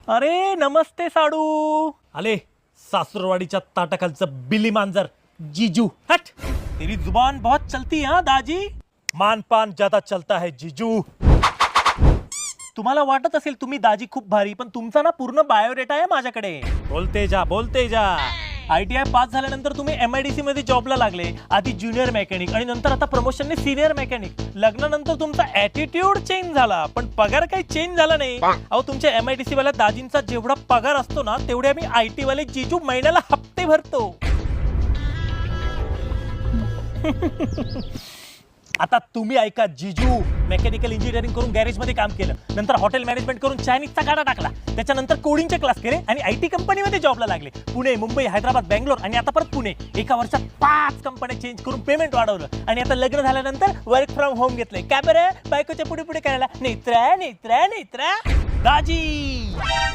अरे नमस्ते साडू. आले सासूरवाडीच्या ताटाखालचं बिली मांजर जीजू. हट, तेरी जुबान बहुत चलती है दाजी. मान पान ज्यादा चलता है जीजू. तुम्हाला वाटत असेल तुम्ही दाजी खूप भारी, पण तुमचा ना पूर्ण बायोडेटा आहे माझ्याकडे. बोलते जा बोलते जा. ITI पास झाल्यानंतर तुम्ही MIDC मध्ये जॉबला लागले, आधी ज्युनियर मेकॅनिक आणि नंतर आता प्रमोशनने सिनियर मेकॅनिक. लग्नानंतर तुमचा ॲटिट्यूड चेंज झाला, पण पगार काही चेंज झाला नाही. अहो तुमच्या MIDC वाल्या दाजींचा जेवढा पगार असतो ना, तेवढे आम्ही IT वाले जीजू महिन्याला हप्ते भरतो. आता तुम्ही ऐका जीजू. मेकॅनिकल इंजिनिअरिंग करून गॅरेज मध्ये काम केलं, नंतर हॉटेल मॅनेजमेंट करून चायनीजचा गाडा टाकला, त्याच्यानंतर कोडिंगचे क्लास केले आणि IT कंपनीमध्ये जॉबला लागले. पुणे, मुंबई, हैदराबाद, बेंगलोर आणि आता परत पुणे. एका वर्षात 5 कंपन्या चेंज करून पेमेंट वाढवलं आणि आता लग्न झाल्यानंतर वर्क फ्रॉम होम घेतलंय. काय बरं बायकोच्या पुढे पुढे करायला नेत्रा नेत्रा नेत्रा दाजी.